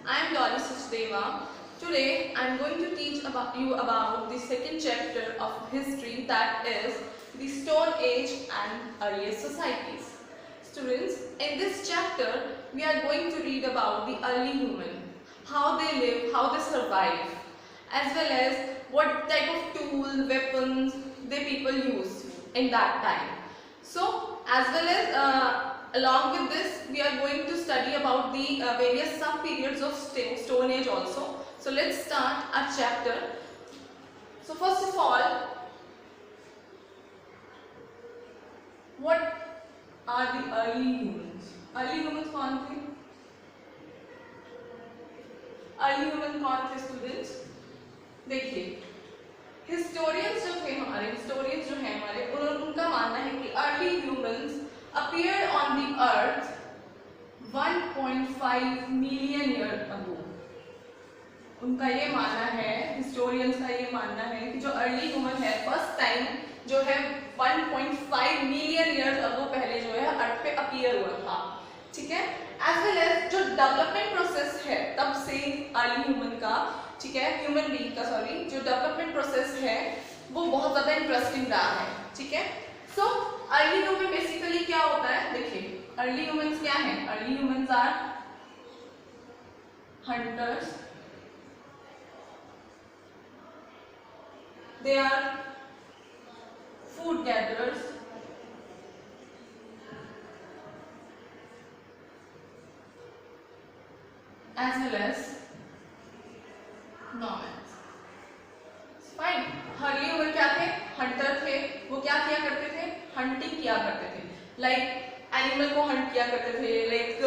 I am Dolly Sachdeva. Today I am going to teach you about the second chapter of history, that is the Stone Age and earliest societies. Students, in this chapter we are going to read about the early human, how they live, how they survive, as well as what type of tools, weapons they people use in that time. So, as well as along with this, we are going to study about the various sub-periods of Stone Age also. So, let's start our chapter. So, first of all, what are the early humans? Early humans कौन थे? Early human कौन थे students? देखिए, historians जो थे हमारे, historians जो हैं हमारे, उनका मानना है कि early humans appeared on the earth 1.5 million year ago. उनका ये मानना है, हिस्टोरियंस का ये मानना है कि जो अर्ली ह्यूमन है फर्स्ट टाइम जो है 1.5 मिलियन ईयर्स अगो पहले जो है अर्थ पे अपीयर हुआ था. ठीक है, एज वेल एज जो डेवलपमेंट प्रोसेस है तब से अर्ली ह्यूमन का, ठीक है, ह्यूमन बीइंग का सॉरी, जो डेवलपमेंट प्रोसेस है वो बहुत ज्यादा इंटरेस्टिंग रहा है. ठीक है, सो अर्ली ह्यूमन बेसिकली क्या होता है, देखिए अर्ली ह्यूमंस क्या है. Early humans are hunters, they are food gatherers, as well as nomads. Fine. Early human क्या थे? हंटर थे. वो क्या किया करते थे? हंटिंग किया करते थे. लाइक एनिमल को हंट किया करते थे. लाइक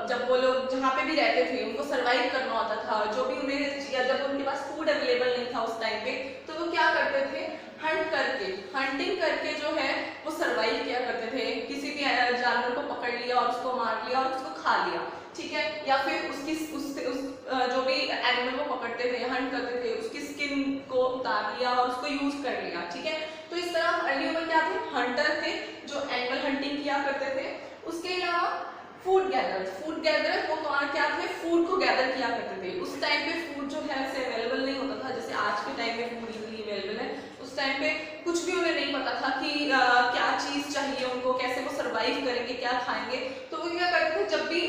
जब वो लोग जहाँ पे भी रहते थे उनको सरवाइव करना होता था. जो भी उन्हें, जब उनके पास फूड अवेलेबल नहीं था उस टाइम पे, तो वो क्या करते थे? हंट करके, हंटिंग करके जो है वो सरवाइव किया करते थे. किसी भी जानवर को पकड़ लिया और उसको मार लिया और उसको खा लिया. ठीक है, या फिर उसकी जो भी एनिमल को पकड़ते थे, हंट करते थे, उसकी स्किन को उतार लिया और उसको यूज कर लिया. ठीक है, तो इस तरह अर्ली ह्यूमन क्या थे? हंटर थे जो एनिमल हंटिंग किया करते थे. उसके अलावा फूड गैदरर्स, फूड गैदरर्स वो क्या थे? फूड को गैदर किया करते थे. उस टाइम पे फूड जो है ऐसे अवेलेबल नहीं होता था जैसे आज के टाइम में फूड इजीली अवेलेबल है. उस टाइम पे कुछ भी उन्हें नहीं पता था कि क्या चीज चाहिए उनको, कैसे वो सरवाइव करेंगे, क्या खाएंगे. तो वो क्या करते थे, जब भी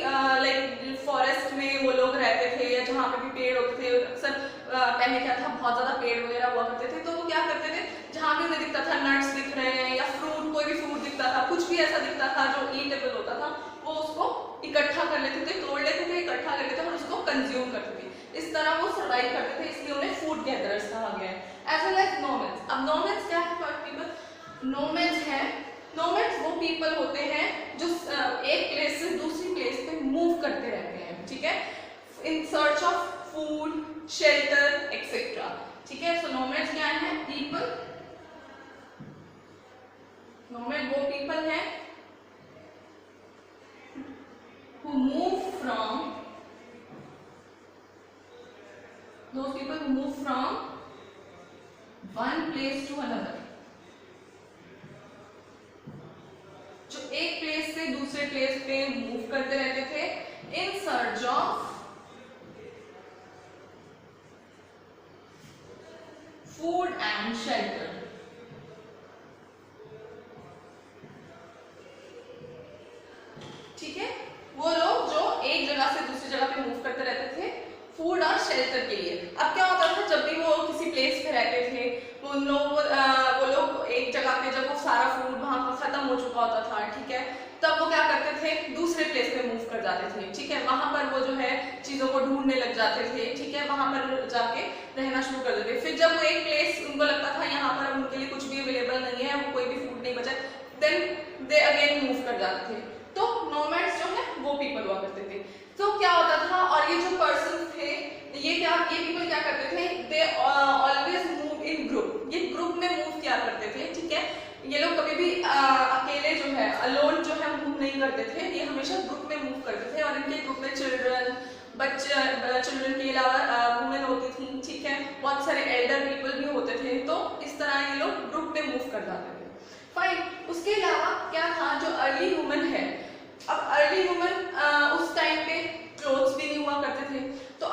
लाइक फॉरेस्ट में वो लोग रहते थे या जहाँ पे भी पेड़ होते थे, अक्सर पहले क्या था, बहुत ज्यादा पेड़ वगैरह हुआ करते थे, तो वो क्या करते थे, जहाँ भी उन्हें दिखता था नट्स दिख रहे हैं या फ्रूट, कोई भी फ्रूट दिखता था, कुछ भी ऐसा दिखता था जो ईटेबल होता था, वो उसको इकट्ठा कर लेते थे, तोड़ लेते थे, इकट्ठा कर लेते थे और उसको कंज्यूम करते थे. इस तरह वो सर्वाइव करते थे, इसलिए उन्हें फूड गैदरर्स कहा गया है. As well as nomads. अब नोमैड्स क्या है पीपल? नोमैड्स है, नोमैड्स वो पीपल होते हैं जो एक प्लेस से दूसरी प्लेस पे मूव करते रहते हैं. ठीक है, in search of food, shelter etcetera. ठीक है, सो नोमैड्स क्या है? पीपल, नोमैड वो पीपल है who move from, those people who move from one place to another. जो एक प्लेस से दूसरे प्लेस पे मूव करते रहते थे in search of food and shelter. ठीक है, वो लोग जो एक जगह से दूसरी जगह पे मूव करते रहते थे फूड और शेल्टर के लिए. अब क्या होता था, जब भी वो किसी प्लेस पे रहते थे वो लोग एक जगह पे, जब वो सारा फूड वहां पर खत्म हो चुका होता था, ठीक है, तब वो क्या करते थे? दूसरे प्लेस पे मूव कर जाते थे. ठीक है, वहां पर वो जो है चीजों को ढूंढने लग जाते थे. ठीक है, वहां पर जाके रहना शुरू कर देते. फिर जब वो एक प्लेस उनको लगता था यहाँ पर उनके लिए कुछ भी अवेलेबल नहीं है, वो कोई भी फूड नहीं बचा, देन दे अगेन मूव कर जाते थे. तो नोमैड्स जो है वो पीपल हुआ करते थे. तो क्या होता था, और ये जो पर्सन थे, ये पीपल क्या करते थे? They always move in group. ये ग्रुप में मूव किया करते थे. ठीक है, ये लोग कभी भी अकेले जो है, अलोन जो है मूव नहीं करते थे. ये हमेशा ग्रुप में मूव करते थे और इनके ग्रुप में चिल्ड्रन, चिल्ड्रन के अलावा वुमेन होती थी. ठीक है, बहुत सारे एल्डर पीपल भी होते थे. तो इस तरह ये लोग ग्रुप में मूव कर जाते थे. फाइन. उसके अलावा क्या था, जो अर्ली ह्यूमन है, अब अर्ली ह्यूमन उस टाइम पे क्लोथ्स भी नहीं हुआ करते थे, तो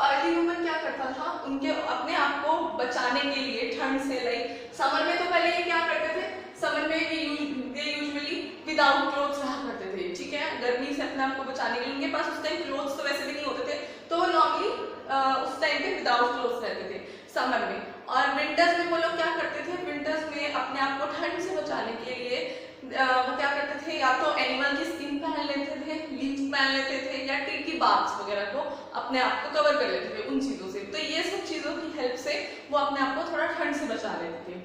था उनके अपने आप को बचाने के लिए ठंड से, लाइक समर में तो पहले ये क्या करते थे, समर में ये यूजुअली विदाउट क्लोथ्स रहा करते थे, ठीक है, गर्मी से अपने आप को बचाने के लिए। उनके पास उस टाइम क्लोथ्स तो वैसे भी नहीं होते थे, तो वो नॉर्मली उस टाइम पे विदाउट क्लोथ्स रहते थे समर में। और विंटर्स में वो लोग क्या करते थे, विंटर्स में अपने आप को ठंड से बचाने के लिए वो क्या करते थे, या तो एनिमल की स्किन पहन लेते थे, लीव्स पहन लेते थे, या ट्री की बार्क्स वगैरह को अपने आप को कवर कर लेते थे उन चीजों से। तो ये सब चीजों की हेल्प से वो अपने आप को थोड़ा ठंड से बचा लेते थे।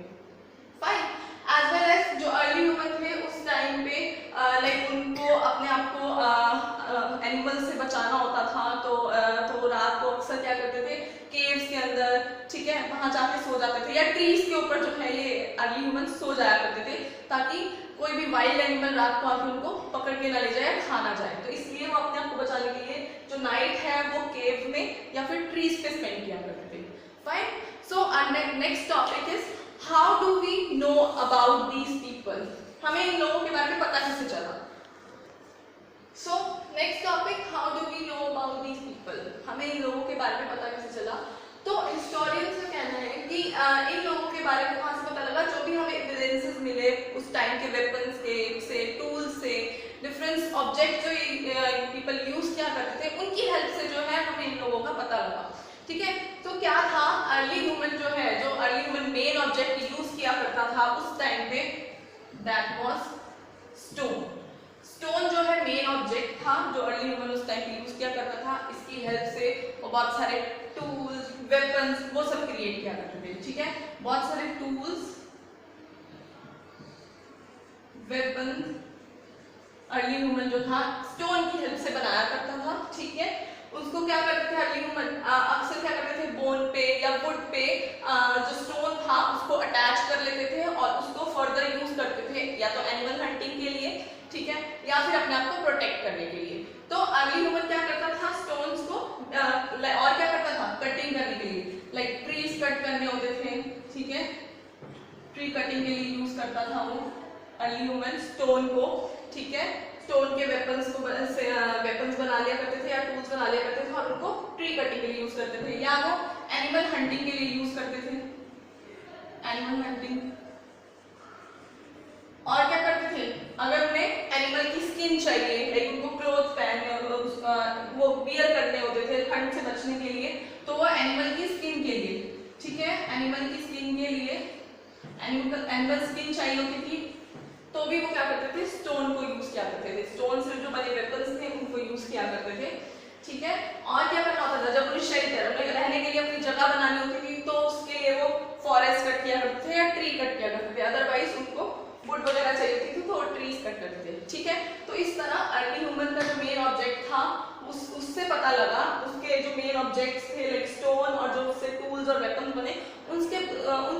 फाइन। एज वेल एज जो अर्ली ह्यूमन थे उस टाइम पे लाइक उनको अपने आप को एनिमल से बचाना होता था, तो रात को अक्सर क्या करते थे, केव्स के अंदर, ठीक है, वहां जाके सो जाते थे, या ट्रीज के ऊपर जो है ये अर्ली ह्यूमन सो जाया करते थे, ताकि कोई भी वाइल्ड एनिमल रात को आके उनको पकड़ के ना ले जाए, खा ना जाए। तो इसलिए वो अपने आप को बचाने के लिए जो नाइट है वो केव में या फिर ट्रीज पे स्पेंड किया करते थे। Fine. So next topic is how do we know about these people, हमें इन लोगों के बारे में पता कैसे चला। So next topic, how do we know about these people, हमें इन लोगों के बारे में पता कैसे चला। तो हिस्टोरियंस का कहना है कि इन लोगों के बारे में कहाँ से पता लगा, जो भी हमें एविडेंसेस मिले उस टाइम के वेपन्स के से, टूल्स से, डिफरेंट ऑब्जेक्ट जो पीपल यूज किया करते थे, उनकी हेल्प से जो है हमें इन लोगों का पता लगा, ठीक है। तो क्या था, अर्ली ह्यूमन जो है, जो early human main object use किया करता था उस टाइम पे, दैट वाज स्टोन। स्टोन जो है मेन ऑब्जेक्ट था जो अर्ली ह्यूमन उस टाइम पे यूज किया करता था। इसकी हेल्प से वो बहुत सारे टूल्स, वेपन्स, वो सब क्रिएट किया करते थे, ठीक है। बहुत सारे टूल्स, वेपन अर्ली ह्यूमन जो था स्टोन की हेल्प से बनाया करता था, ठीक है। उसको क्या करते थे अर्ली ह्यूमन, अक्सर क्या करते थे, बोन पे या वुड पे जो स्टोन था उसको अटैच कर लेते थे और उसको फर्दर यूज करते थे, या तो एनिमल हंटिंग के लिए, ठीक है, या फिर अपने आप को प्रोटेक्ट करने के लिए। तो अर्ली ह्यूमन क्या करता था, स्टोन्स को और क्या करता था, कटिंग करने के लिए, लाइक ट्रीज कट करने होते थे, ठीक है, ट्री कटिंग के लिए यूज करता था वो अर्ली ह्यूमन स्टोन को, ठीक है। स्टोन के वेपन्स को वेपन्स बना लिया करते थे या टूल्स बना लिया करते थे और उनको ट्री कटिंग के लिए यूज करते थे, या वो एनिमल हंटिंग के लिए यूज करते थे, एनिमल हंटिंग। और क्या करते थे, अगर उन्हें एनिमल की स्किन चाहिए, लाइक उनको क्लोथ पहनने वो वियर करने होते थे ठंड से बचने के लिए, तो वो एनिमल की स्किन के लिए, ठीक है, एनिमल की स्किन के लिए एनिमल स्किन चाहिए होती थी, तो भी वो क्या करते थे, स्टोन को यूज किया करते थे। स्टोन से जो बने वेपन्स थे उनको यूज किया करते थे, ठीक है। और क्या करना होता था, जब उन्हें शेल्टर, उन्हें रहने के लिए अपनी जगह बनानी होती थी, तो उसके लिए वो फॉरेस्ट कट किया करते थे या ट्री कट किया करते थे, अदरवाइज उनको वुड वगैरह चाहिए थी तो वो ट्रीज कट करते थे, ठीक है। तो इस तरह अर्ली ह्यूमन का जो मेन ऑब्जेक्ट था उससे पता लगा, उसके जो मेन ऑब्जेक्ट्स थे लाइक स्टोन और जो उससे टूल्स और वेपन बने, उन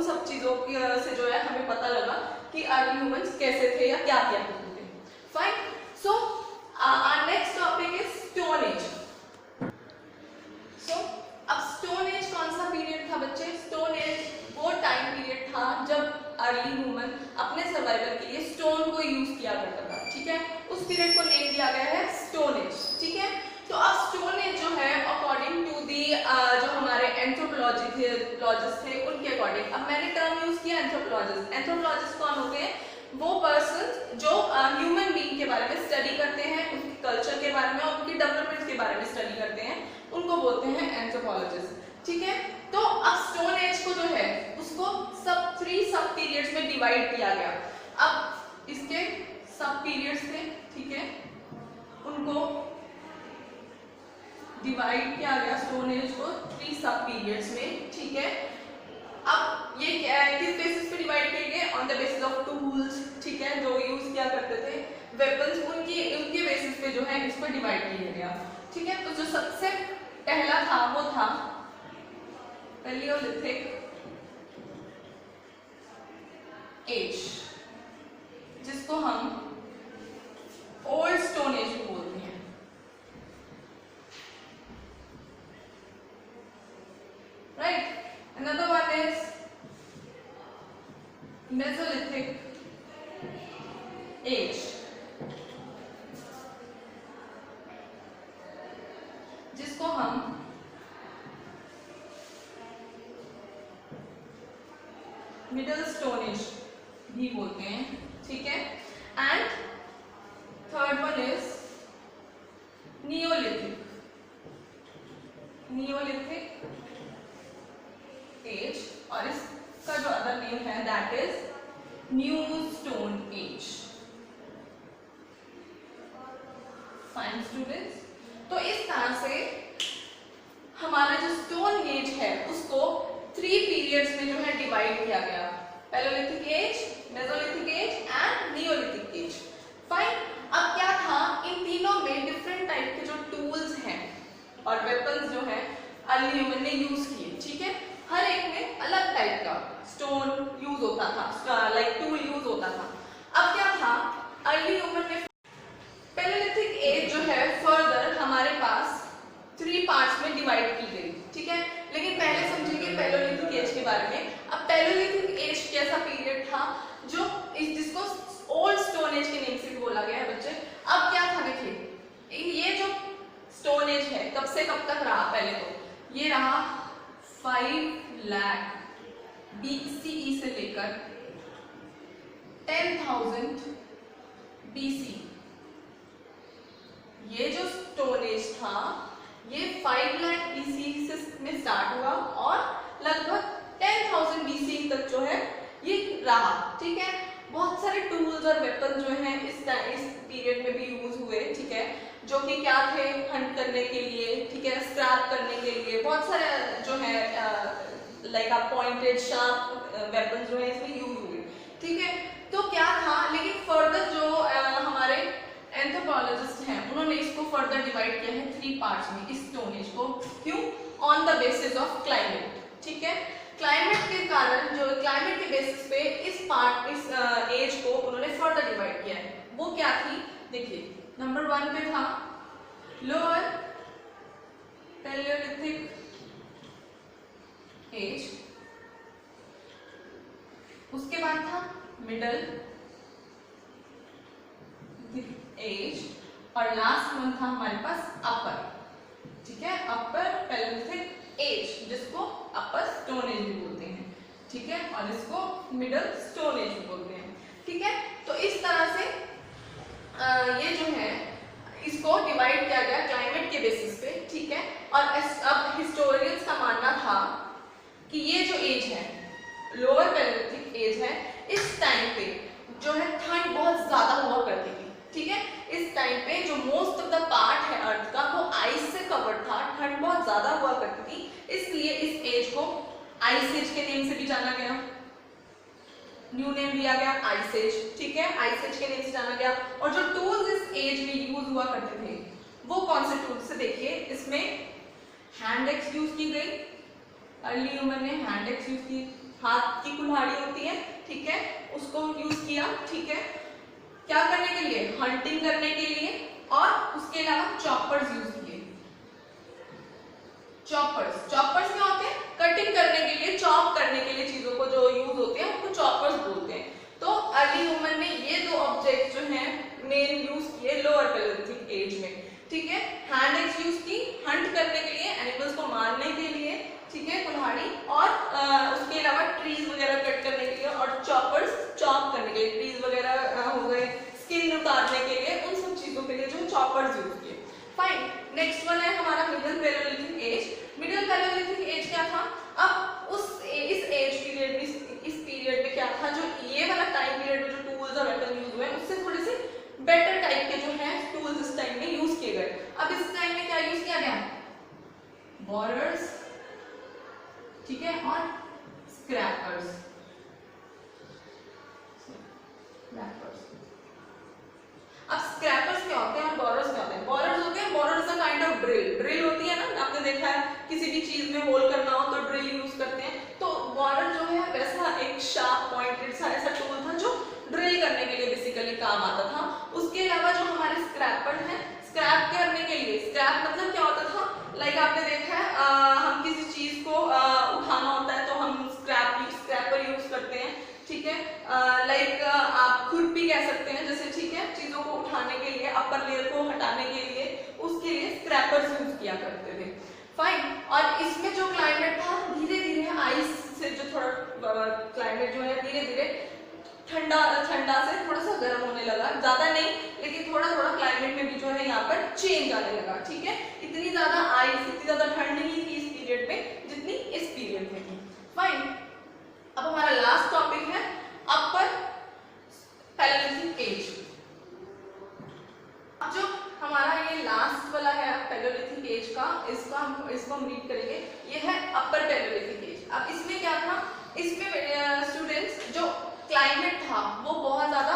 सब चीजों से जो है हमें पता लगा कि अर्ली ह्यूमंस कैसे थे या क्या क्या करते थे। Fine. So our next topic is stone age. सो अब स्टोन एज कौन सा पीरियड था बच्चे, स्टोन एज वो टाइम पीरियड था जब अर्ली ह्यूमन अपने सर्वाइवल के लिए स्टोन को यूज किया करता था, ठीक है। उस पीरियड को नेम दिया गया है स्टोन एज, ठीक है। तो अब स्टोन एज जो है अकॉर्डिंग टू दी जो हमारे एंथ्रोपोलॉजिस्ट थे उनके अकॉर्डिंग, अब मैंने टर्म यूज किया एंथ्रोपोलॉजिस्ट। एंथ्रोपोलॉजिस्ट कौन होते हैं, वो पर्सन जो ह्यूमन बीइंग के बारे में स्टडी करते हैं, उनके कल्चर के बारे में और उनकी डेवलपमेंट के बारे में स्टडी करते हैं, उनको बोलते हैं एंथ्रोपोलॉजिस्ट, ठीक है। तो अब स्टोन एज को जो है उसको थ्री सब पीरियड्स में डिवाइड किया गया। अब इसके सब पीरियड्स थे, ठीक है, उनको डिवाइड किया गया स्टोन एज को 3 सब पीरियड्स में, ठीक है। अब ये किस बेसिस पे डिवाइड किए गए, on the basis of tools, ठीक है, जो यूज किया करते थे, वेपन्स, उनके बेसिस पे जो है इस पर डिवाइड किया गया, ठीक है। तो जो सबसे पहला था वो था पैलियोलिथिक एज, जिसको हम ओल्ड स्टोन एज बोलते हैं, right. Another one is Mesolithic age, जिसको हम मिडल स्टोन एज भी बोलते हैं, ठीक है। And third one is neolithic, neolithic age, और इसका जो अदर नेम है that is new stone age. Fine students, तो इस तरह से हमारा जो स्टोन एज है उसको 3 पीरियड्स में जो है डिवाइड किया गया, palaeolithic age, mesolithic age and neolithic age. Fine, अब क्या था, इन तीनों में डिफरेंट टाइप के जो टूल्स हैं और वेपन्स जो है अर्ली ह्यूमन ने यूज किए, ठीक है। हर एक में अलग टाइप का स्टोन यूज होता था, लाइक टूल यूज होता था। अब क्या था, अर्ली ह्यूमन ने पैलेयोलिथिक एज जो है फर्दर हमारे पास 3 पार्ट्स में डिवाइड की गई, ठीक है। लेकिन पहले समझेंगे पैलेयोलिथिक एज के बारे में। अब पैलेयोलिथिक एज कैसा पीरियड था जो जिसको ओल्ड स्टोन एज के नेम से भी बोला गया है बच्चे। अब क्या था, देखिए ये जो स्टोन एज है कब से कब तक रहा, पहले तो ये रहा 5 लाख BCE से लेकर 10,000 BC। ये जो स्टोन एज था ये 5 लाख BC में स्टार्ट हुआ और लगभग 10,000 BC तक जो है ये रहा, ठीक है। बहुत सारे टूल्स और वेपन जो हैं इस पीरियड में भी यूज हुए, ठीक है, जो कि क्या थे, हंट करने के लिए, ठीक है, स्क्रैप करने के लिए। बहुत सारे जो है लाइक आप पॉइंटेड शार्प वेपन जो है इसमें यूज हुए, ठीक है। तो क्या था, लेकिन फर्दर जो हमारे एंथ्रोपोलॉजिस्ट हैं उन्होंने इसको फर्दर डिवाइड किया है 3 पार्ट्स में, इस स्टोन एज को। क्यों? On the basis of climate, ठीक है। क्लाइमेट के कारण, जो क्लाइमेट के बेसिस पे इस एज को उन्होंने फर्दर डिवाइड किया है। वो क्या थी, देखिए नंबर 1 पे था लोअर पैलेयोलिथिक एज, उसके बाद था मिडल एज, और लास्ट वन था हमारे पास अपर, ठीक है, अपर पैलेयोलिथिक एज, जिसको अपर स्टोन एज भी बोलते हैं, ठीक है, और इसको मिडल स्टोन एज भी बोलते हैं, ठीक है। तो इस तरह से ये जो है इसको डिवाइड किया गया क्लाइमेट के बेसिस पे, ठीक है। और अब हिस्टोरियंस का मानना था कि ये जो एज है, लोअर पैलेयोलिथिक एज है, इस टाइम पे जो है ठंड बहुत ज्यादा हुआ करती थी, ठीक है। इस टाइम पे जो मोस्ट ऑफ द पार्ट है अर्थ का वो आइस से कवर्ड था, ठंड बहुत ज्यादा हुआ करती थी, इसलिए इस एज को आइस एज के नेम से भी जाना गया, न्यू नेम दिया गया आइस एज, ठीक है, आइस एज के नेम से जाना गया। और जो टूल्स इस एज में यूज हुआ करते थे वो कौन से टूल्स से, देखिए इसमें हैंड एक्स यूज की गई, अर्ली ह्यूमन ने हैंड एक्स यूज की, हाथ की कुल्हाड़ी होती है, ठीक है, उसको यूज किया, ठीक है, क्या करने के लिए, हंटिंग करने के लिए, और उसके अलावा चॉपर्स यूज किए। चॉपर्स क्या होते हैं, कटिंग करने के लिए, चॉप करने के लिए चीजों को जो यूज होते हैं उनको चॉपर्स बोलते हैं। तो अर्ली ह्यूमन ने ये 2 ऑब्जेक्ट जो हैं मेन यूज किए लोअर पैलेयोलिथिक एज में, ठीक है। हैंड एक्स यूज की हंट करने के लिए, एनिमल्स को मारने के लिए, ठीक है, कुल्हाड़ी, और उसके अलावा ट्रीज वगैरह कट करने के लिए, और चॉपर्स चॉप करने के लिए, ट्रीज वगैरह हो गए, स्किन उतारने के लिए, उन सब चीजों के लिए जो चॉपर्स यूज किए। फाइन, नेक्स्ट वन है हमारा मिडिल पैलेयोलिथिक एज। मिडिल पैलेयोलिथिक एज क्या था, अब इस एज पीरियड में, इस पीरियड में क्या था, जो ये वाला टाइम पीरियड में जो टूल्स और वेपन यूज हुए उससे थोड़े से बेटर टाइप के जो है टूल्स इस टाइम में यूज किए गए। अब इस टाइम में क्या यूज किया गया, बोरर्स, ठीक है, और स्क्रैपर्स। अब स्क्रैपर्स क्या होते हैं और बोरर्स क्या होते हैं? बोरर्स होते हैं, borers a kind of drill होती है ना, आपने देखा है किसी भी चीज में होल करना हो तो ड्रिल यूज करते हैं। तो बोरर जो है वैसा एक शार्प पॉइंटेड सा ऐसा टूल था जो ड्रिल करने के लिए बेसिकली काम आता था। उसके अलावा जो हमारे स्क्रैपर हैं, स्क्रैप करने के लिए, स्क्रैप मतलब क्या होता था, लाइक आपने देखा है हम किसी चीज को उठाना होता है तो हम स्क्रैपर यूज करते हैं, ठीक है, लाइक आप खुरपी कह सकते हैं जैसे, ठीक है, चीजों को उठाने के लिए, अपर लेयर को हटाने के लिए, उसके लिए स्क्रैपर्स यूज किया करते थे। फाइन, और इसमें जो क्लाइमेट था धीरे धीरे आइस से जो थोड़ा क्लाइमेट जो है धीरे धीरे ठंडा ठंडा से थोड़ा सा गर्म होने लगा, ज्यादा नहीं लेकिन थोड़ा थोड़ा क्लाइमेट में भी जो है यहाँ पर चेंज आने लगा। ठीक है, इतनी ज्यादा आइस, इतनी ज्यादा ठंड नहीं थी इस पीरियड में जितनी इस पीरियड में थी। फाइन, अब हमारा लास्ट टॉपिक है अपर पैलेयोलिथिक एज। अब जो हमारा ये लास्ट वाला है पैलेयोलिथिक एज का, इसको हम रीड करेंगे। ये है अपर पैलेयोलिथिक एज। अब इसमें क्या था, इसमें स्टूडेंट्स जो क्लाइमेट था वो बहुत ज्यादा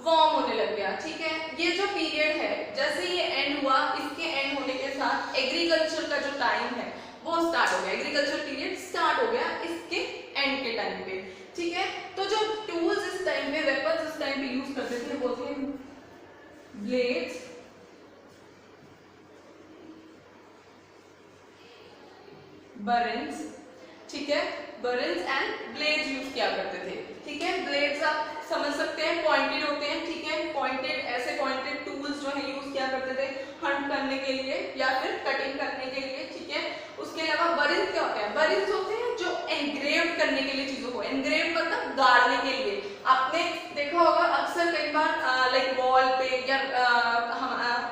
वार्म होने लग गया। ठीक है, ये जो पीरियड है जैसे ये एंड हुआ, इसके एंड होने के साथ एग्रीकल्चर का जो टाइम है वो स्टार्ट हो गया, एग्रीकल्चर पीरियड स्टार्ट हो गया इसके एंड के टाइम पे। ठीक है, तो जो टूल्स इस टाइम पे, वेपन्स इस टाइम पे यूज करते थे वो थे ब्लेड्स, बरन्स। ठीक है, बरन्स एंड ब्लेड्स यूज किया करते थे। ठीक है, ब्लेड्स आप समझ सकते हैं पॉइंटेड होते हैं। ठीक है, पॉइंटेड, ऐसे पॉइंटेड टूल्स जो है यूज किया करते थे हंट करने के लिए या फिर कटिंग करने के लिए। ठीक है, उसके अलावा बरन्स क्या होते हैं, बरन्स होते हैं जो एनग्रेव करने के लिए चीजों को, एनग्रेव मतलब गाड़ने के लिए। आपने देखा होगा अक्सर कई बार लाइक वॉल पे या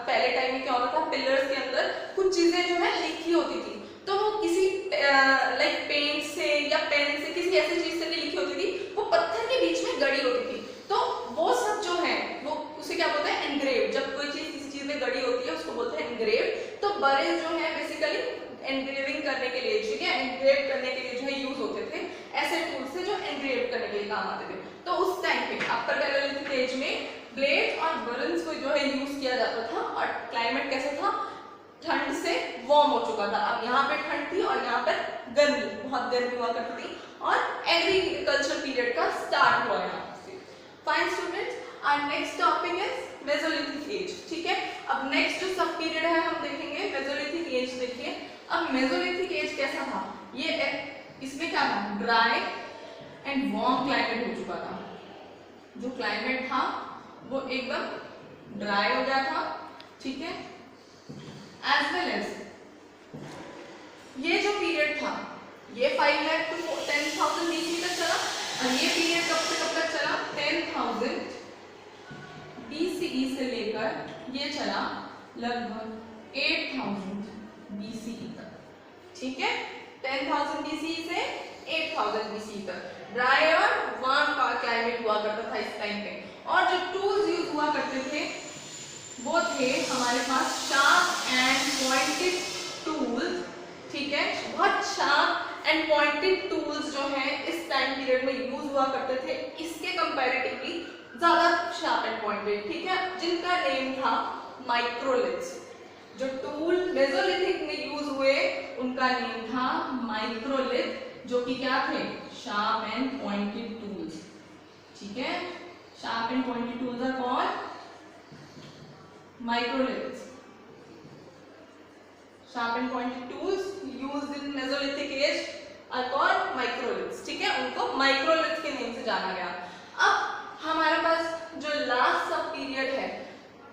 पहले टाइम में क्या होता था, पिलर्स के अंदर कुछ चीजें जो है लिखी होती थी, तो वो किसी लाइक पेंट से या पेन से, किसी ऐसी चीज से नहीं लिखी होती थी, वो पत्थर के बीच में गड़ी होती थी। तो वो सब जो है वो उसे क्या बोलते हैं, एनग्रेव। जब कोई चीज किसी चीज में गड़ी होती है उसको बोलते हैं एनग्रेव। तो बरन्स जो है बेसिकली एनग्रेविंग करने के लिए, ठीक है, एनग्रेव करने के लिए जो है यूज होते थे, ऐसे टूल्स से जो एनग्रेव करने के लिए काम आते थे। तो उस टाइम पे अपर पैलेयोलिथिक एज में ब्लेड और बरन्स को जो है यूज किया जाता था। और क्लाइमेट कैसा था, ठंड से वार्म हो चुका था। अब यहाँ पे ठंड थी और यहाँ पर गर्मी, बहुत गर्मी हुआ करती थी और एग्रीकल्चर पीरियड का स्टार्ट हुआ यहाँ से। Fine students, our next topic is mesolithic age. ठीक है, अब नेक्स्ट जो सब पीरियड है हम देखेंगे मेसोलिथिक एज। देखिए अब मेसोलिथिक एज कैसा था, ये इसमें क्या था, ड्राई एंड वार्म क्लाइमेट हो चुका था। जो क्लाइमेट था वो एकदम ड्राई हो गया था। ठीक है, एज वेल एज ये जो पीरियड था ये 5 लाख टू 10,000 BC तक चला। और ये पीरियड कब से कब तक चला, 10,000 BCE से लेकर ये चला लगभग 8,000 BCE तक। ठीक है, 10,000 BCE से 8,000 BCE तक ड्राई और वार्म का क्लाइमेट हुआ करता था इस टाइम पे। और जो टूल्स यूज हुआ करते थे वो थे हमारे पास शार्प एंड पॉइंटेड टूल्स। ठीक है, बहुत शार्प एंड पॉइंटेड टूल्स जो है इस टाइम पीरियड में यूज हुआ करते थे, इसके कंपैरेटिवली ज्यादा शार्प एंड पॉइंटेड। ठीक है, जिनका नेम था माइक्रोलिथ्स। जो टूल मेसोलिथिक में यूज हुए उनका नेम था माइक्रोलिथ, जो कि क्या थे, शार्प एंड पॉइंटेड टूल्स। ठीक है, sharp and pointed tools are called microliths. Sharp and pointed tools used in Mesolithic age are called microliths. ठीक है, उनको microlith के नेम से जाना गया। अब हमारे पास जो लास्ट सब पीरियड है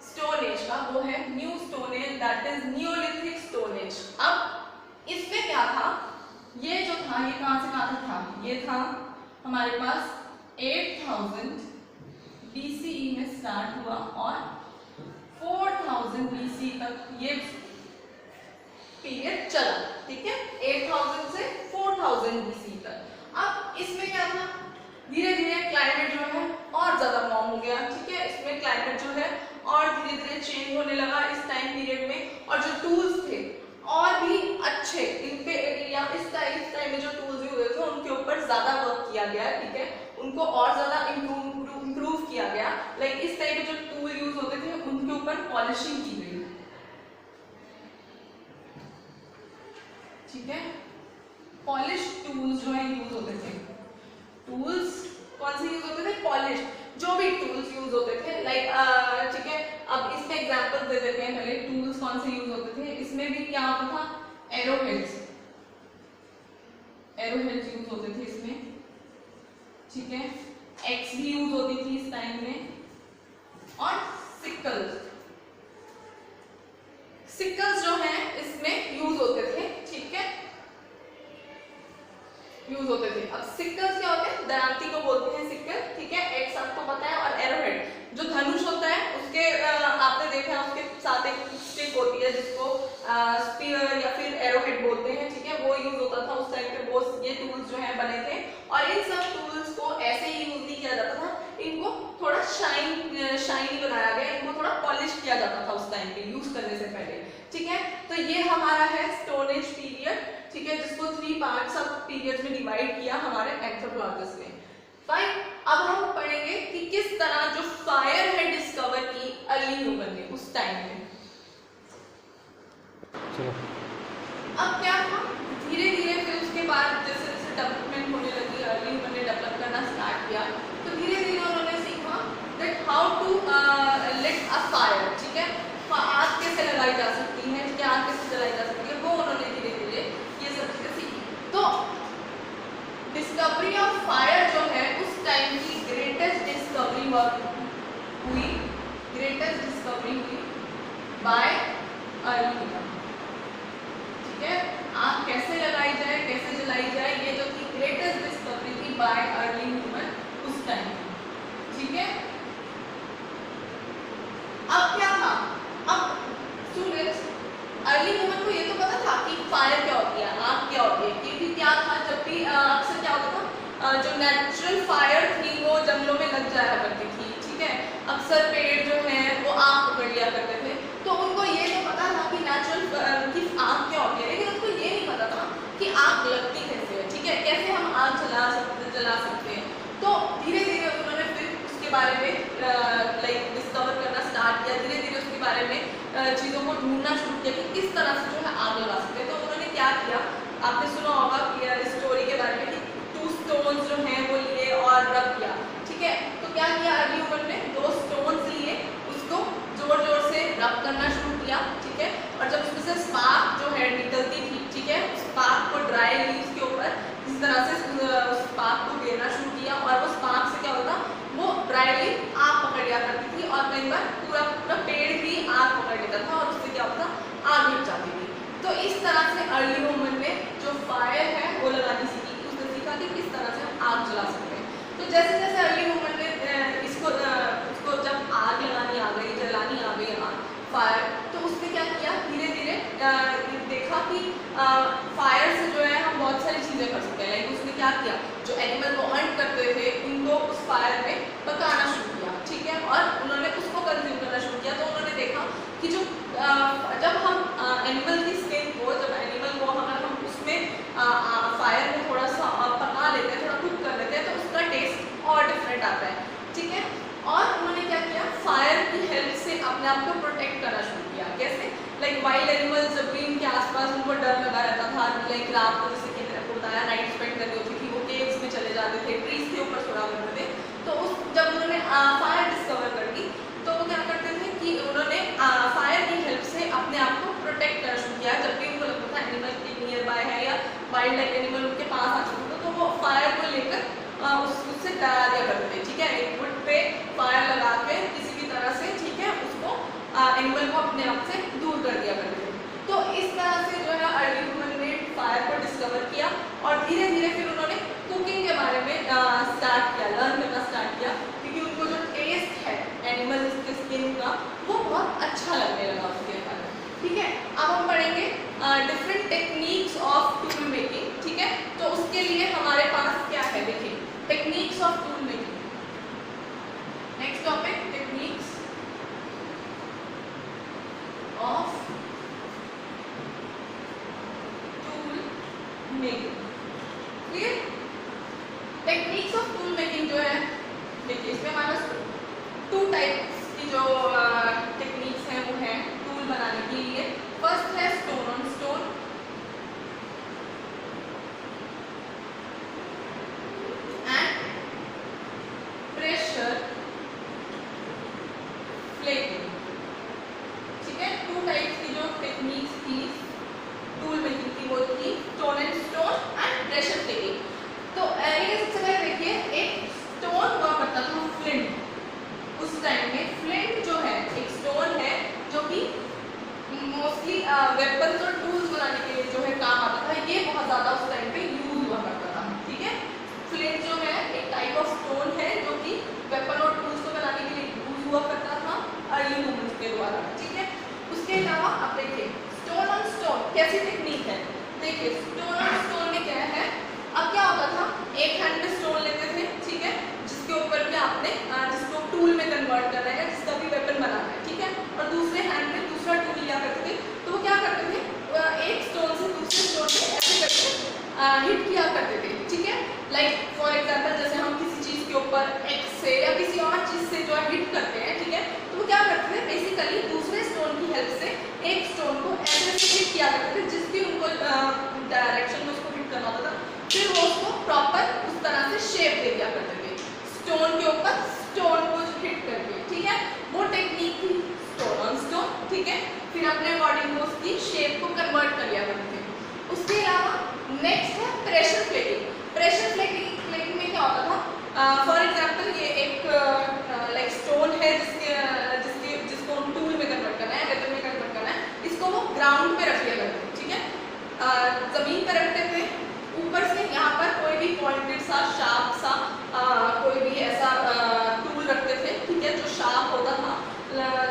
स्टोन एज का वो है new stone as, that is Neolithic stone age. अब इसमें क्या था, ये जो था ये कहां से कहां तक था, ये था हमारे पास 8000 BCE में स्टार्ट हुआ और 4000 BC तक ये पीरियड चला। ठीक है, 8000 से 4000 BC तक। अब इसमें क्या था, धीरे धीरे क्लाइमेट जो है और ज्यादा वार्म हो गया। ठीक है, इसमें क्लाइमेट जो है और धीरे धीरे चेंज होने लगा इस टाइम पीरियड में। और जो टूल्स थे और भी अच्छे, इन पे या इस टाइम में जो टूल्स यूज हुए थे उनके ऊपर ज्यादा वर्क किया गया। ठीक है, उनको और ज्यादा इम्प्रूव किया गया। लाइक इस टाइप के जो टूल यूज होते थे उनके ऊपर पॉलिशिंग की गई। ठीक है, पॉलिश टूल्स जो है यूज होते थे। टूल्स कौन से यूज होते थे, पॉलिश जो भी टूल्स यूज होते थे लाइक ठीक है, अब इसमें एग्जांपल दे देते हैं पहले टूल्स कौन से यूज होते थे। इसमें भी क्या होता था, एरोहेड्स यूज होते थे इसमें। ठीक है, एक्स भी यूज होती थी इस टाइम में। और सिकल्स जो है इसमें यूज होते थे। ठीक है, यूज होते थे। अब सिकल्स क्या होते हैं, दयांती को बोलते हैं सिक्कल, ठीक है, एक्स आपको पता है, और एरोहेड जो धनुष होता है उसके आपने देखा है उसके साथ एक स्टिक होती है जिसको स्पीयर या फिर एरोहेड बोलते हैं, ठीक है, वो यूज होता था उस टाइम पे, वो ये टूल्स जो है बने थे। और इन सब टूल्स को ऐसे ही यूज नहीं किया जाता था, इनको थोड़ा शाइनी बनाया गया, इनको थोड़ा पॉलिश किया जाता था उस टाइम पे यूज करने से पहले, ठीक है। तो ये हमारा है स्टोन एज पीरियड, ठीक है, जिसको 3 पार्ट्स ऑफ पीरियड्स में डिवाइड किया हमारे एंथ्रोपोलॉजिस्ट ने। फाइन, अब हम पढ़ेंगे कि किस तरह जो फायर है डिस्कवर की अर्ली ह्यूमन ने उस टाइम में। चलो अब क्या था, धीरे धीरे फिर उसके बाद जैसे जैसे डेवलपमेंट होने लगी, अर्ली ह्यूमन ने डेवलप करना स्टार्ट किया, तो धीरे धीरे उन्होंने सीखा that how to lit a fire, ठीक है, आग कैसे लगाई जा सकती है, क्या आग कैसे जलाई जा सकती है, वो उन्होंने धीरे धीरे ये सब चीजें सीखी। तो डिस्कवरी ऑफ फायर जो है उस टाइम की ग्रेटेस्ट डिस्कवरी हुई बाय अर्ली ह्यूमन, ठीक है, आग कैसे लगाई जाए, कैसे जलाई जाए, ये जो थी ग्रेटेस्ट डिस्कवरी थी बाय अर्ली ह्यूमन उस टाइम, ठीक है। अब क्या था, अब स्टूडेंट्स अर्ली ह्यूमन को ये तो पता था कि फायर क्या होती है, आग क्या होती है, क्योंकि क्या था जब भी अक्सर क्या होता था, जो नेचुरल फायर थी वो जंगलों में लग जाया करती थी, ठीक है, अक्सर पेड़ जो है वो आग पकड़ लिया करते थे, तो उनको ये तो पता था कि नेचुरल की आग क्या होती है, लेकिन उनको ये नहीं पता था कि आग लगती कैसे है, ठीक है, कैसे हम आग जला सकते हैं। तो धीरे धीरे उन्होंने फिर उसके बारे में लाइक डिस्कवर करना स्टार्ट किया, धीरे धीरे उसके बारे में चीज़ों को ढूंढना शुरू किया कि किस तरह से जो है आग लगा सकते हैं। तो उन्होंने क्या किया, आपने सुना होगा कि स्टोरी के बारे में कि 2 स्टोन्स जो हैं वो लिए और रब किया, ठीक है, तो क्या किया अर्ली ह्यूमन ने, 2 स्टोन्स लिए, उसको जोर जोर से रब करना शुरू किया, ठीक है, और जब उसमें से स्पार्क जो है निकलती थी, ठीक है, स्पार्क को ड्राई लीव्स के ऊपर इस तरह से उस स्पार्क को गिरना शुरू किया, और वो स्पार्क से क्या होता, वो ड्राई लीव आग पकड़ लिया करती थी, और कई बार पूरा पूरा पेड़ भी आग पकड़ लेता था, और उससे क्या होता, आग लग जाती थी। तो इस तरह से अर्ली ह्यूमन ने जो फायर है वो लगानी सीखी, उसने सीखा कि किस तरह से हम आग जला सकते हैं। तो जैसे जैसे अर्ली ह्यूमन ने उसको जब आग लगानी आ गई, जलानी आ गई फायर, तो उसने क्या किया, धीरे धीरे देखा कि फायर से जो है हम बहुत सारी चीज़ें कर सकते हैं। लाइक उसने क्या किया, जो एनिमल को हंट करते थे उनको उस फायर में पकाना शुरू किया, ठीक है, और उन्होंने उसको कंज्यूम करना शुरू किया। तो उन्होंने देखा कि जो जब हम एनिमल की स्किन को, जब एनिमल को अगर हम उसमें फायर में थोड़ा सा पका लेते हैं, थोड़ा कुक कर लेते हैं, तो उसका टेस्ट और डिफरेंट आता है, ठीक है। और उन्होंने क्या किया, फायर की हेल्प से अपने आप को प्रोटेक्ट करना शुरू किया। कैसे, लाइक वाइल्ड एनिमल्स जब भी इनके आसपास उनको डर लगा रहता था, लाइक रात को जैसे कि मैंने बताया नाइट स्पेंड करनी होती थी, वो केव्स में चले जाते थे, ट्रीज के ऊपर सोया करते थे। तो उस जब उन्होंने फायर डिस्कवर कर दी, तो वो क्या करते थे कि उन्होंने फायर की हेल्प से अपने आप को प्रोटेक्ट करना शुरू किया। जब भी उनको लगता था एनिमल के नियर बाय है या वाइल्ड लाइफ एनिमल उनके पास आ चुके थे, तो वो फायर को लेकर उससे डरा दिया करते थे, ठीक है, एक वुड पे फायर लगा के किसी भी तरह से, ठीक है, उसको एनिमल को अपने आप से दूर कर दिया करते थे। तो इस तरह से जो है अर्ली ह्यूमन ने फायर को डिस्कवर किया, और धीरे धीरे फिर उन्होंने कुकिंग के बारे में स्टार्ट किया, लर्न करना स्टार्ट किया, क्योंकि उनको जो टेस्ट है एनिमल के स्किन का वो बहुत अच्छा लगने लगा उसके कारण, ठीक है। अब हम पढ़ेंगे different techniques of tool making, ठीक है। तो उसके लिए हमारे पास क्या है, देखिए, techniques of tool making. Next topic, techniques of tool making. Clear, techniques of tool making जो है, देखिए इसमें हमारे पास 2 टाइप्स की जो टेक्निक्स हैं वो हैं टूल बनाने के लिए। फर्स्ट है stone on stone, and pressure plating, ठीक है। 2 टाइप्स की जो टेक्निक्स थी टूल मेकिंग की वो थी stone and stone and pressure plating. तो ये सबसे पहले देखिए, एक स्टोन हुआ करता था फ्लिंट। उस टाइम में फ्लिंट जो है एक स्टोन है जो कि मोस्टली वेपन्स और टेक्निक है। देखिए स्टोन और स्टोन में क्या है, अब क्या होता था, एक हैंड में स्टोन लेते थे, ठीक है, जिसके ऊपर भी आपने जिसको टूल में कन्वर्ट करना है, जिसका भी वेपन बनाना है, ठीक है, और दूसरे हैंड में दूसरा टूल लिया करते थे। तो वो क्या करते थे, एक स्टोन से दूसरे स्टोन पे ऐसे करके हिट किया करते थे, ठीक है। लाइक फॉर एग्जांपल जैसे हम किसी चीज़ के ऊपर एक्स से या किसी और चीज़ से जो है हिट करते हैं, ठीक है, तो वो क्या करते थे, बेसिकली दूसरे स्टोन की हेल्प से एक स्टोन को ऐसे हिट किया करते थे, जिस भी उनको डायरेक्शन में उसको हिट करना होता था, फिर वो उसको प्रॉपर उस तरह से शेप दे दिया करते थे, स्टोन के ऊपर स्टोन को हिट करके, ठीक है। वो टेक्निक थी स्टोन ऑन स्टोन, ठीक है। फिर अपने अकॉर्डिंग वो उसकी शेप को कन्वर्ट कर लिया करते थे। उसके अलावा नेक्स्ट है प्रेशर प्लेटिंग। प्रेशर प्लेटिंग में क्या होता था, फॉर एग्जांपल ये एक लाइक स्टोन है जिसको हम टूल में कन्वर्ट करना है, वेपन में कन्वर्ट करना है, इसको वो ग्राउंड पे रख लिया करते थे, ठीक है, जमीन पर रखते थे, ऊपर से यहाँ पर कोई भी पॉइंटेड सा शार्प सा कोई भी ऐसा टूल रखते थे, ठीक है, जो शार्प होता था,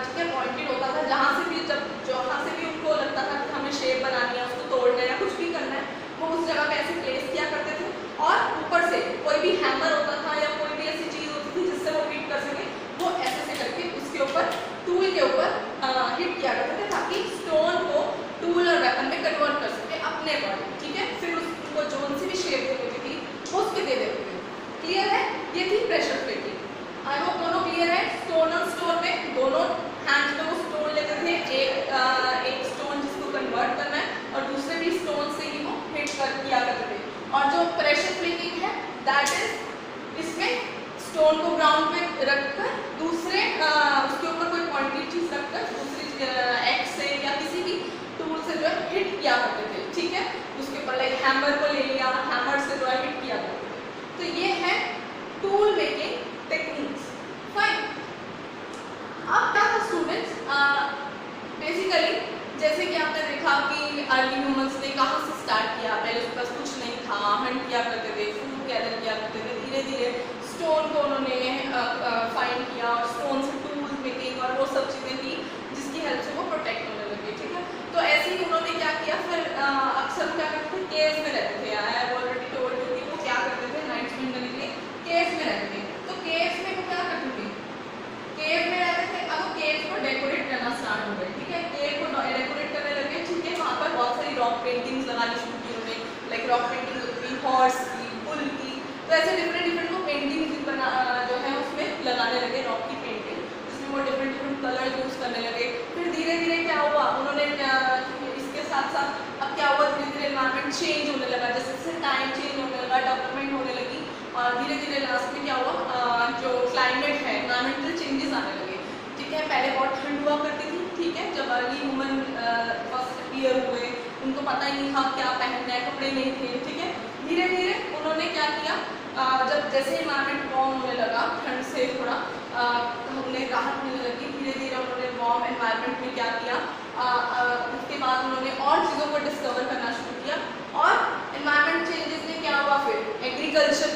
ठीक है, पॉइंटेड होता था, जहाँ से भी उनको लगता था कि हमें शेप बनानी है, उसको तोड़ना है या कुछ भी करना है, वो उस जगह पे ऐसे प्लेस किया करते थे। और ऊपर से कोई भी हैमर होता था या कोई भी ऐसी चीज़ होती थी जिससे वो हिट कर सके, वो ऐसे करके उसके ऊपर टूल के ऊपर हिट किया करते थे, ताकि स्टोन को टूल और वेपन में कन्वर्ट कर सके अपने अकॉर्डिंग, ठीक है। फिर उसको जो सी भी शेप देनी थी वो उसके दे देते थे। क्लियर है, ये थी प्रेशर प्लेटिंग। आई होप दोनों क्लियर है। स्टोन और स्टोन में दोनों हैंड्स में वो स्टोन लेते थे, एक स्टोन जिसको कन्वर्ट करना है और दूसरे भी स्टोन से ही वो हिट किया करते थे। और जो प्रेशर प्लेटिंग है दैट इज, इसमें स्टोन को ग्राउंड पे रखकर दूसरे उसके ऊपर कोई पॉइंटेड चीज रखकर दूसरी एक्स से या किसी भी टूल से जो है हिट किया करते थे, ठीक है। उसके ऊपर लाइक हैमर को ले लिया, हैमर से जो है हिट किया करते थे। तो ये है टूल मेकिंग टेक्निक्स। फाइन। अब क्या था स्टूडेंट्स, बेसिकली जैसे कि आपने देखा कि अर्ली ह्यूमंस ने कहाँ से स्टार्ट किया, पहले उसके पास कुछ नहीं था, हंट किया करते थे, फूड गैदर किया करते थे, धीरे धीरे स्टोन को उन्होंने फाइंड किया और स्टोन से टूल मेकिंग और वो सब चीज़ें थी जिसकी हेल्प से वो प्रोटेक्ट होने लगे, ठीक है। तो ऐसे ही उन्होंने क्या किया, फिर अक्सर क्या करते थे, केव्स में रहते थे। I have already told you कि वो क्या करते थे, नाइट स्पेंड करने के लिए केव्स में रहते थे। तो केव्स में वो क्या करते थे, केव में रहते थे। अब केव को डेकोरेट करना स्टार्ट हो गए, ठीक है, केव को डेकोरेट करने लगे, ठीक है। वहाँ पर बहुत सारी रॉक पेंटिंग्स लगानी शुरू की उन्होंने, लाइक रॉक पेंटिंग होती थी हॉर्स की, बुल की, तो ऐसे डिफरेंट वो पेंटिंग बना जो है उसमें लगाने लगे, रॉक की पेंटिंग, जिसमें वो डिफरेंट कलर यूज करने लगे। फिर धीरे धीरे क्या हुआ, उन्होंने इसके साथ साथ अब क्या हुआ, धीरे धीरे एनवायरनमेंट चेंज होने लगा, जैसे टाइम चेंज होने लगा, डेवलपमेंट होने लगी, और धीरे धीरे लास्ट में क्या हुआ, जो क्लाइमेट है, एनवायरमेंटल चेंजेस आने लगे, ठीक है। पहले बहुत ठंड हुआ करती थी, ठीक है, जब अर्ली ह्यूमन फर्स्ट अपीयर हुए, उनको पता ही नहीं था क्या पहनना है, कपड़े नहीं थे, ठीक है। धीरे धीरे उन्होंने क्या किया, जब जैसे इन्वायरमेंट वार्म होने लगा, ठंड से थोड़ा उन्हें राहत मिलने लगी, धीरे धीरे उन्होंने वार्म एनवायरनमेंट में क्या किया, उसके बाद उन्होंने और चीज़ों को डिस्कवर करना शुरू किया, और एनवायरनमेंट चेंजेस में क्या हुआ, फिर एग्रीकल्चर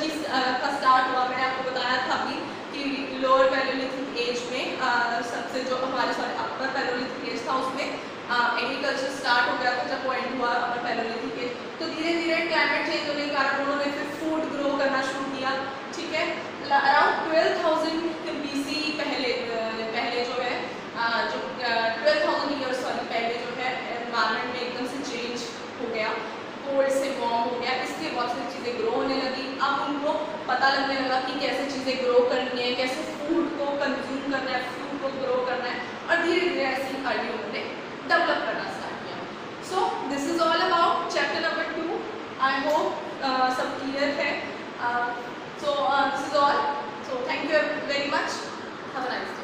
का स्टार्ट हुआ। मैंने आपको बताया था अभी कि लोअर पैलेयोलिथिक एज में सबसे जो हमारे अपर पैलेयोलिथिक एज था उसमें एग्रीकल्चर स्टार्ट हो गया था, जब वो एंड हुआ अपर पैलेयोलिथिक एज। तो धीरे धीरे क्लाइमेट चेंज होने के कारण उन्होंने फिर फूड ग्रो करना शुरू किया, ठीक है। अराउंड 12,000 BC पहले जो है, जो 12,000 ईयर्स पहले जो है एनवायरनमेंट में एकदम से चेंज हो गया, कोल्ड से वार्म हो गया, इसलिए बहुत सारी चीज़ें ग्रो होने लगी। अब उनको पता लगने लगा कि कैसे चीज़ें ग्रो करनी है, कैसे फूड को कंज्यूम करना है, फूड को ग्रो करना है, और धीरे धीरे ऐसी अर्ली उन्होंने डेवलप करना स्टार्ट किया। So this is all about chapter number 2। I hope सब क्लियर है। So this is all. So thank you very much. Have a nice day.